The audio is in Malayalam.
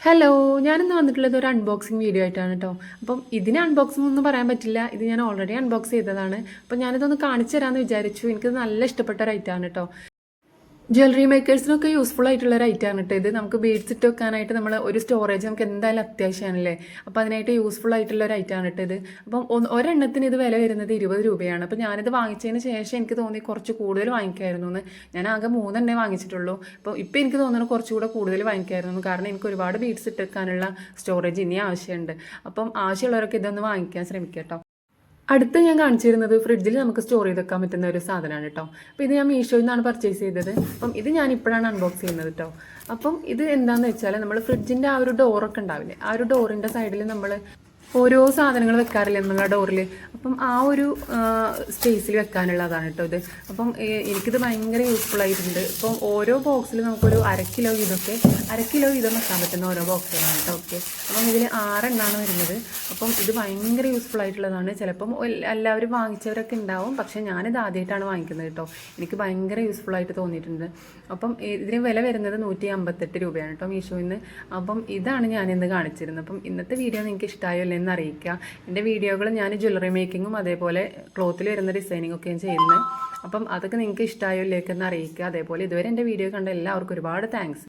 ഹലോ ഞാനിന്ന് വന്നിട്ടുള്ളത് ഒരു അൺബോക്സിങ് വീഡിയോ ആയിട്ടാണ് കേട്ടോ. അപ്പം ഇതിന് അൺബോക്സിംഗ് ഒന്നും പറയാൻ പറ്റില്ല, ഇത് ഞാൻ ഓൾറെഡി അൺബോക്സ് ചെയ്തതാണ്. അപ്പം ഞാനിതൊന്ന് കാണിച്ചു തരാമെന്ന് വിചാരിച്ചു. എനിക്കിത് നല്ല ഇഷ്ടപ്പെട്ട ഒരു ഐറ്റമാണ് കേട്ടോ. ജ്വല്ലറി മേക്കേഴ്സിനൊക്കെ യൂസ്ഫുൾ ആയിട്ടുള്ള ഒരു ഐറ്റമാണ് കേട്ടോ ഇത്. നമുക്ക് ബീഡ്സ് ഇട്ട് വെക്കാനായിട്ട് നമ്മൾ ഒരു സ്റ്റോറേജ് നമുക്ക് എന്തായാലും അത്യാവശ്യമാണല്ലേ. അപ്പോൾ അതിനായിട്ട് യൂസ്ഫുൾ ആയിട്ടുള്ള ഒരു ഐറ്റമാണ് കേട്ടോ ഇത്. അപ്പം ഒരെണ്ണത്തിന് ഇത് വില വരുന്നത് 20 രൂപയാണ്. അപ്പോൾ ഞാനിത് വാങ്ങിച്ചതിന് ശേഷം എനിക്ക് തോന്നി കുറച്ച് കൂടുതൽ വാങ്ങിക്കായിരുന്നു എന്ന്. ഞാൻ ആകെ 3 വാങ്ങിച്ചിട്ടുള്ളൂ. അപ്പോൾ ഇപ്പോൾ എനിക്ക് തോന്നുന്നു കുറച്ചുകൂടെ കൂടുതൽ വാങ്ങിക്കായിരുന്നു, കാരണം എനിക്ക് ഒരുപാട് ബീഡ്സ് ഇട്ട് വെക്കാനുള്ള സ്റ്റോറേജ് ഇനി ആവശ്യമുണ്ട്. അപ്പം ആവശ്യമുള്ളവരൊക്കെ ഇതൊന്ന് വാങ്ങിക്കാൻ ശ്രമിക്കാം കേട്ടോ. അടുത്ത് ഞാൻ കാണിച്ചിരുന്നത് ഫ്രിഡ്ജിൽ നമുക്ക് സ്റ്റോർ ചെയ്ത് വെക്കാൻ പറ്റുന്ന ഒരു സാധനമാണ് കേട്ടോ. അപ്പോൾ ഇത് ഞാൻ മീഷോയിൽ നിന്നാണ് പർച്ചേസ് ചെയ്തത്. അപ്പം ഇത് ഞാൻ ഇപ്പോഴാണ് അൺബോക്സ് ചെയ്യുന്നത് കേട്ടോ. അപ്പം ഇത് എന്താണെന്ന് വെച്ചാൽ നമ്മൾ ഫ്രിഡ്ജിൻ്റെ ആ ഒരു ഡോറൊക്കെ ഉണ്ടാവില്ലേ, ആ ഒരു ഡോറിൻ്റെ സൈഡിൽ നമ്മൾ ഓരോ സാധനങ്ങൾ വെക്കാറില്ലേ നമ്മളെ ഡോറിൽ. അപ്പം ആ ഒരു സ്പേസിൽ വെക്കാനുള്ളതാണ് കേട്ടോ ഇത്. അപ്പം എനിക്കിത് ഭയങ്കര യൂസ്ഫുൾ ആയിട്ടുണ്ട്. ഇപ്പം ഓരോ ബോക്സിൽ നമുക്കൊരു അര കിലോ വീതം വെക്കാൻ പറ്റുന്ന ഓരോ ബോക്സുകളാണ് കേട്ടോ. ഓക്കെ, അപ്പം ഇതിൽ 6 എണ്ണമാണ് വരുന്നത്. അപ്പം ഇത് ഭയങ്കര യൂസ്ഫുൾ ആയിട്ടുള്ളതാണ്. ചിലപ്പം എല്ലാവരും വാങ്ങിച്ചവരൊക്കെ ഉണ്ടാവും, പക്ഷേ ഞാനിത് ആദ്യമായിട്ടാണ് വാങ്ങിക്കുന്നത് കേട്ടോ. എനിക്ക് ഭയങ്കര യൂസ്ഫുൾ ആയിട്ട് തോന്നിയിട്ടുണ്ട്. അപ്പം ഇതിന് വില വരുന്നത് 158 രൂപയാണ് കേട്ടോ മീഷോയിൽ നിന്ന്. അപ്പം ഇതാണ് ഞാനിന്ന് കാണിച്ചിരുന്നത്. അപ്പം ഇന്നത്തെ വീഡിയോ നിങ്ങൾക്ക് ഇഷ്ടമായോ എന്ന് അറിയിക്കുക. എൻ്റെ വീഡിയോകൾ ഞാൻ ജ്വല്ലറി മേക്കിങ്ങും അതേപോലെ ക്ലോത്തിൽ വരുന്ന ഡിസൈനിങ് ഒക്കെയും ചെയ്യുന്നത്. അപ്പം അതൊക്കെ നിങ്ങൾക്ക് ഇഷ്ടമായോ എന്ന് അറിയിക്കുക. അതേപോലെ ഇതുവരെ എൻ്റെ വീഡിയോ കണ്ട എല്ലാവർക്കും ഒരുപാട് താങ്ക്സ്.